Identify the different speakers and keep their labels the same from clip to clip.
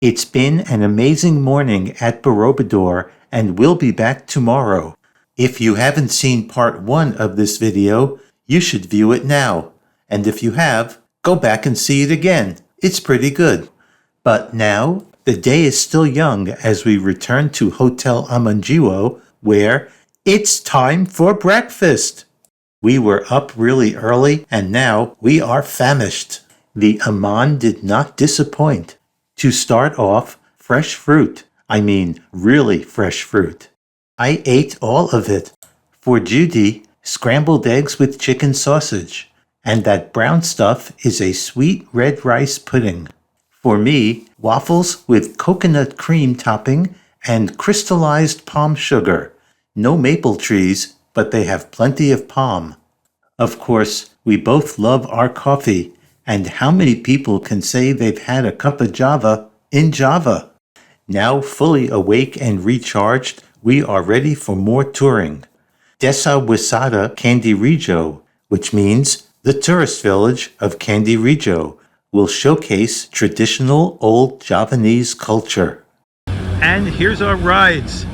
Speaker 1: It's been an amazing morning at Borobudur, and we'll be back tomorrow. If you haven't seen part 1 of this video, you should view it now. And if you have, go back and see it again. It's pretty good. But now, the day is still young as we return to Hotel Amanjiwo, where it's time for breakfast. We were up really early, and now we are famished. The Aman did not disappoint. To start off, fresh fruit. I mean, really fresh fruit. I ate all of it. For Judy, scrambled eggs with chicken sausage. And that brown stuff is a sweet red rice pudding. For me, waffles with coconut cream topping and crystallized palm sugar. No maple trees, but they have plenty of palm. Of course, we both love our coffee. And how many people can say they've had a cup of Java in Java? Now fully awake and recharged, we are ready for more touring. Desa Wisata Candirejo, which means the tourist village of Candirejo, will showcase traditional old Javanese culture. And here's our rides.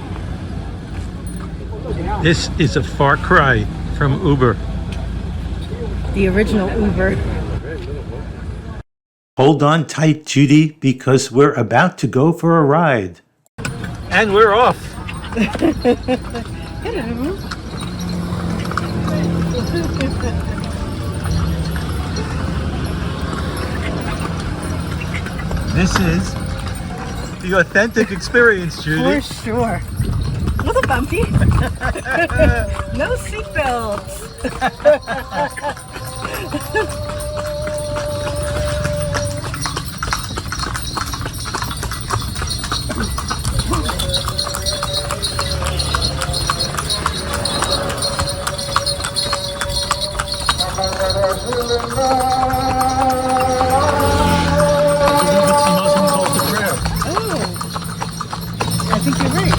Speaker 1: This is a far cry from Uber.
Speaker 2: The original Uber.
Speaker 1: Hold on tight, Judy, because we're about to go for a ride. And we're off. This is the authentic experience, Judy.
Speaker 2: For sure. A little bumpy. No seatbelts. I think you're right.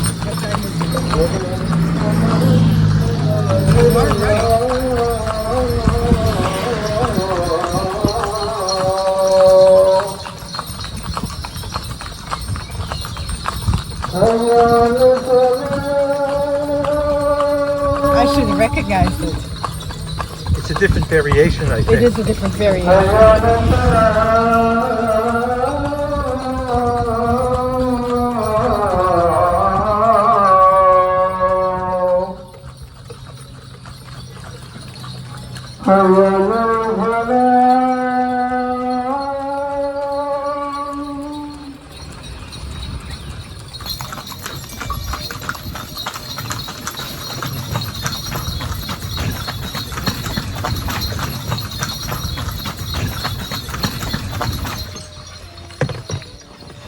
Speaker 2: I should have recognized it.
Speaker 1: It's a different variation, I think.
Speaker 2: It is a different variation.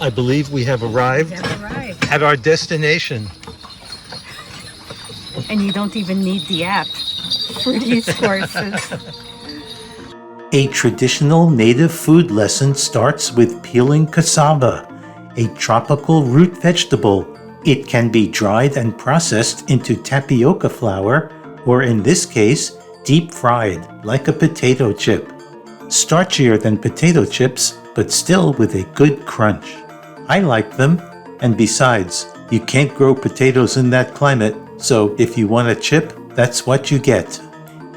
Speaker 1: I believe we have arrived at our destination.
Speaker 2: And you don't even need the app for these courses.
Speaker 1: A traditional native food lesson starts with peeling cassava, a tropical root vegetable. It can be dried and processed into tapioca flour, or in this case, deep fried, like a potato chip. Starchier than potato chips, but still with a good crunch. I like them, and besides, you can't grow potatoes in that climate, so if you want a chip, that's what you get.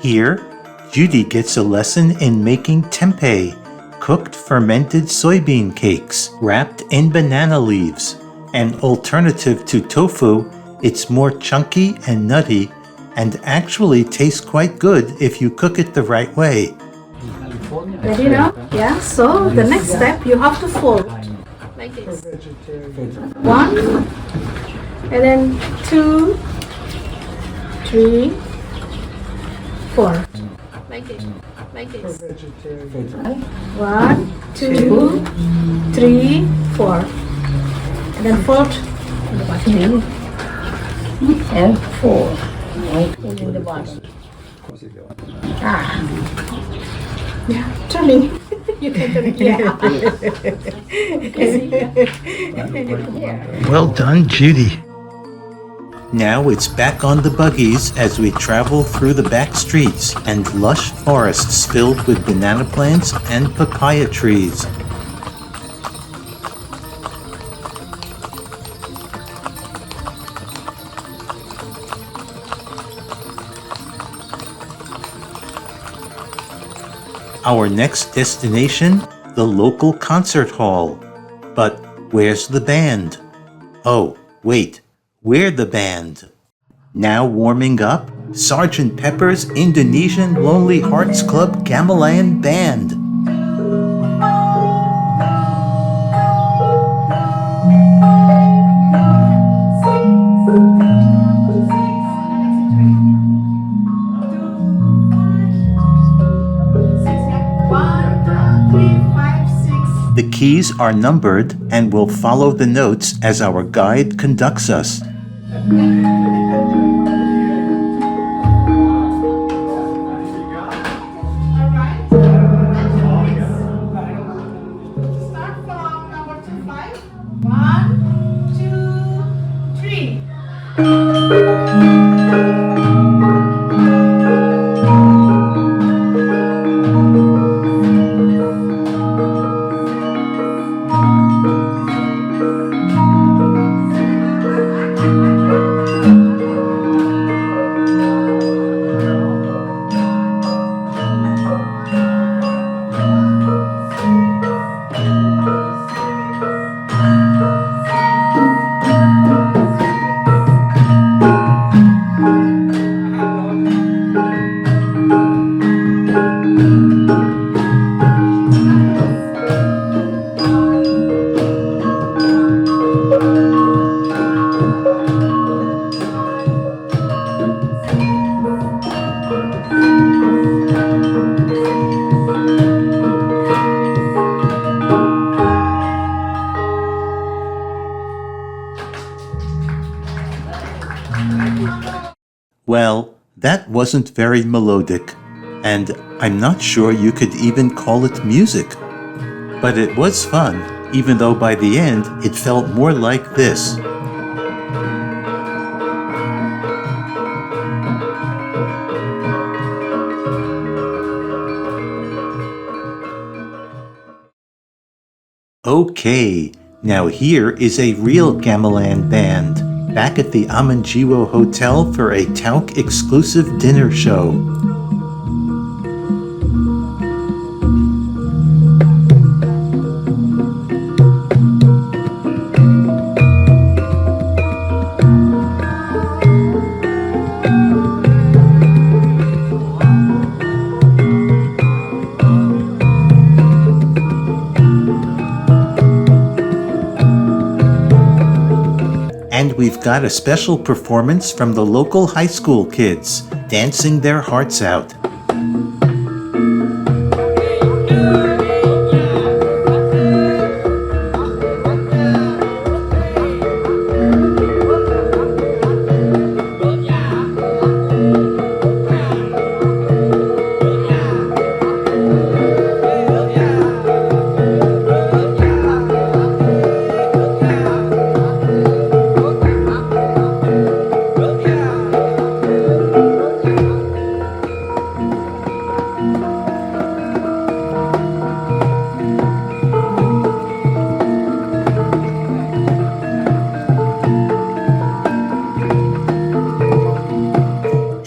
Speaker 1: Here, Judy gets a lesson in making tempeh, cooked fermented soybean cakes wrapped in banana leaves. An alternative to tofu, it's more chunky and nutty, and actually tastes quite good if you cook it the right way.
Speaker 3: Ready now? Yeah, so the next step you have to fold. Like this. 1 and then 2, 3, 4. Like this. Like this. 1, 2, 3, 4. And then fold in the bottom. And 4. In the bottom. Yeah, turning. You can turn it. Yeah.
Speaker 1: Well done, Judy. Now it's back on the buggies as we travel through the back streets and lush forests filled with banana plants and papaya trees. Our next destination, the local concert hall. But where's the band? Oh, wait, we're the band. Now warming up, Sergeant Pepper's Indonesian Lonely Hearts Club Gamelan Band. The keys are numbered and will follow the notes as our guide conducts us. Well, that wasn't very melodic, and I'm not sure you could even call it music. But it was fun, even though by the end it felt more like this. Okay, now here is a real gamelan band, back at the Amanjiwo Hotel for a Tauk exclusive dinner show. And we've got a special performance from the local high school kids, dancing their hearts out.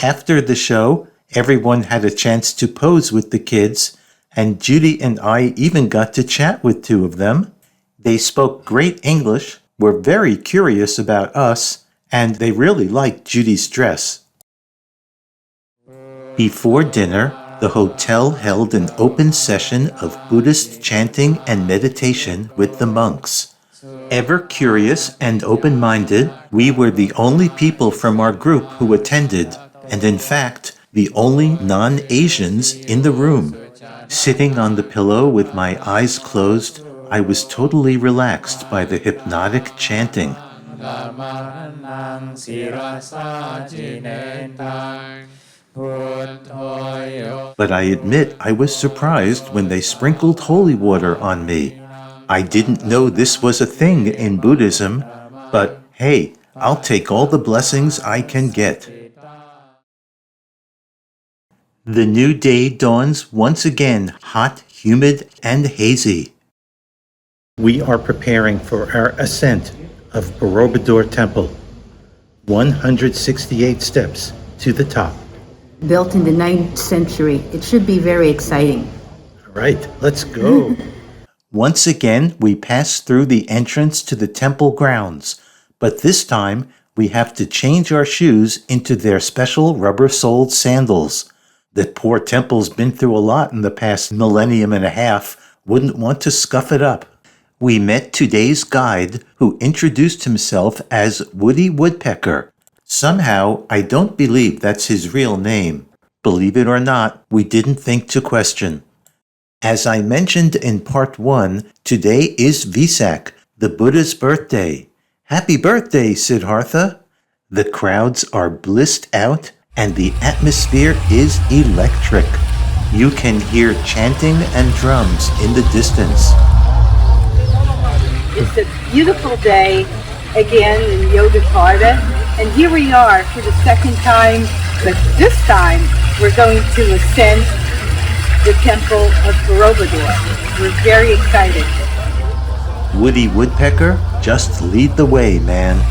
Speaker 1: After the show, everyone had a chance to pose with the kids, and Judy and I even got to chat with two of them. They spoke great English, were very curious about us, and they really liked Judy's dress. Before dinner, the hotel held an open session of Buddhist chanting and meditation with the monks. Ever curious and open-minded, we were the only people from our group who attended, and in fact, the only non-Asians in the room. Sitting on the pillow with my eyes closed, I was totally relaxed by the hypnotic chanting. But I admit I was surprised when they sprinkled holy water on me. I didn't know this was a thing in Buddhism, but hey, I'll take all the blessings I can get. The new day dawns once again, hot, humid, and hazy. We are preparing for our ascent of Borobudur Temple. 168 steps to the top.
Speaker 3: Built in the 9th century, it should be very exciting.
Speaker 1: All right, let's go. Once again, we pass through the entrance to the temple grounds, but this time we have to change our shoes into their special rubber-soled sandals. That poor temple's been through a lot in the past millennium and a half, wouldn't want to scuff it up. We met today's guide, who introduced himself as Woody Woodpecker. Somehow, I don't believe that's his real name. Believe it or not, we didn't think to question. As I mentioned in part 1, today is Vesak, the Buddha's birthday. Happy birthday, Siddhartha! The crowds are blissed out and the atmosphere is electric. You can hear chanting and drums in the distance.
Speaker 4: It's a beautiful day again in Yogyakarta, and here we are for the second time, but this time we're going to ascend the temple of Borobudur. We're very excited.
Speaker 1: Woody Woodpecker, just lead the way, man.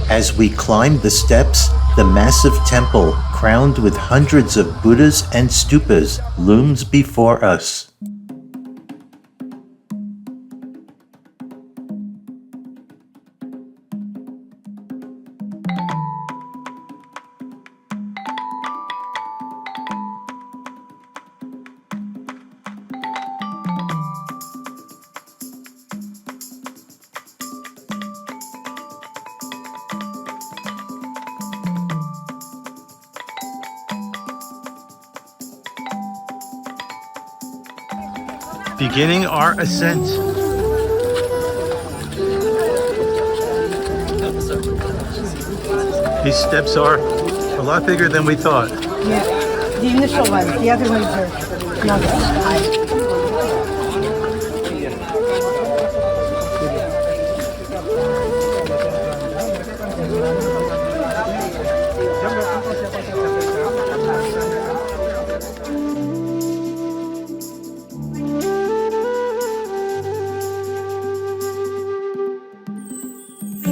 Speaker 1: As we climb the steps, the massive temple, crowned with hundreds of Buddhas and stupas, looms before us. Beginning our ascent. These steps are a lot bigger than we thought.
Speaker 4: Yeah, the initial ones, the other ones are not as high.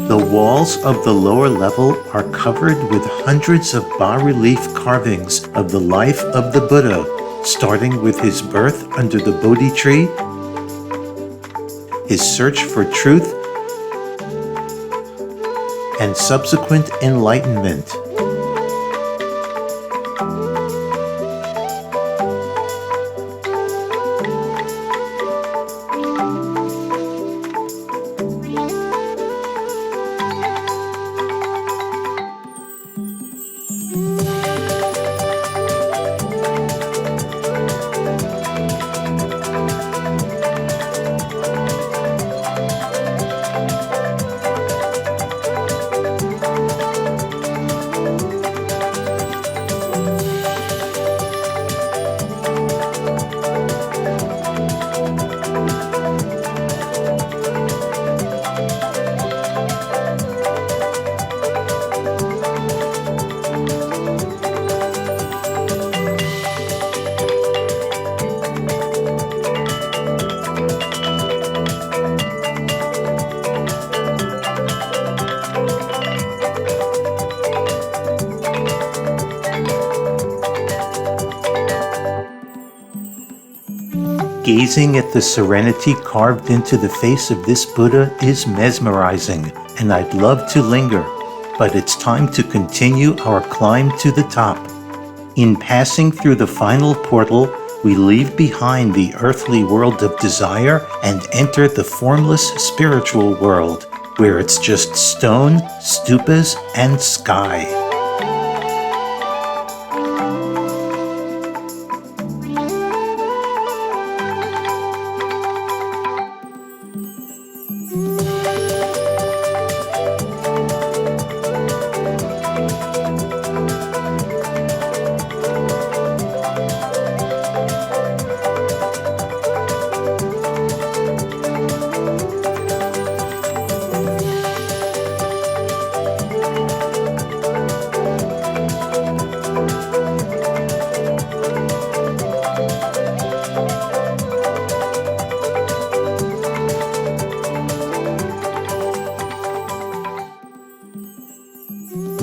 Speaker 1: The walls of the lower level are covered with hundreds of bas-relief carvings of the life of the Buddha, starting with his birth under the Bodhi tree, his search for truth, and subsequent enlightenment. Gazing at the serenity carved into the face of this Buddha is mesmerizing, and I'd love to linger, but it's time to continue our climb to the top. In passing through the final portal, we leave behind the earthly world of desire and enter the formless spiritual world, where it's just stone, stupas, and sky.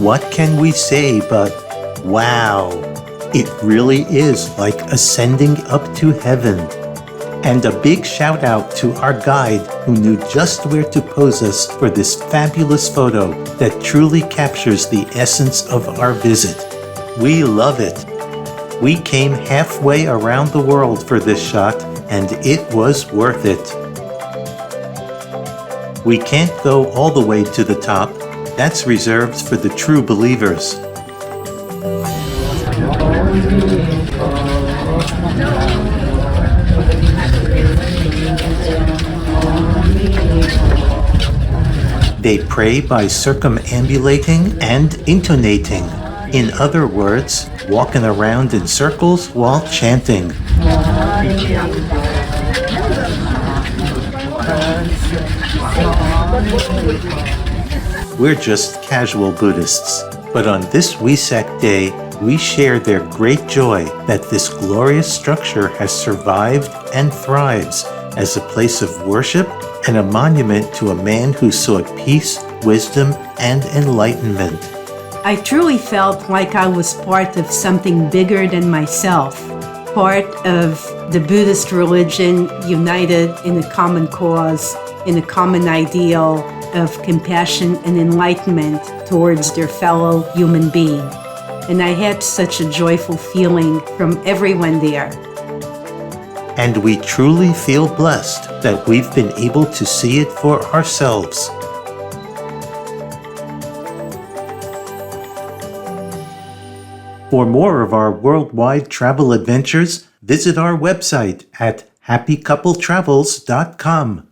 Speaker 1: What can we say but wow? It really is like ascending up to heaven. And a big shout out to our guide who knew just where to pose us for this fabulous photo that truly captures the essence of our visit. We love it. We came halfway around the world for this shot, and it was worth it. We can't go all the way to the top. That's reserved for the true believers. They pray by circumambulating and intonating. In other words, walking around in circles while chanting. We're just casual Buddhists, but on this Wesak Day, we share their great joy that this glorious structure has survived and thrives as a place of worship and a monument to a man who sought peace, wisdom, and enlightenment.
Speaker 2: I truly felt like I was part of something bigger than myself, part of the Buddhist religion united in a common cause, in a common ideal of compassion and enlightenment towards their fellow human being. And I had such a joyful feeling from everyone there.
Speaker 1: And we truly feel blessed that we've been able to see it for ourselves. For more of our worldwide travel adventures, visit our website at happycoupletravels.com.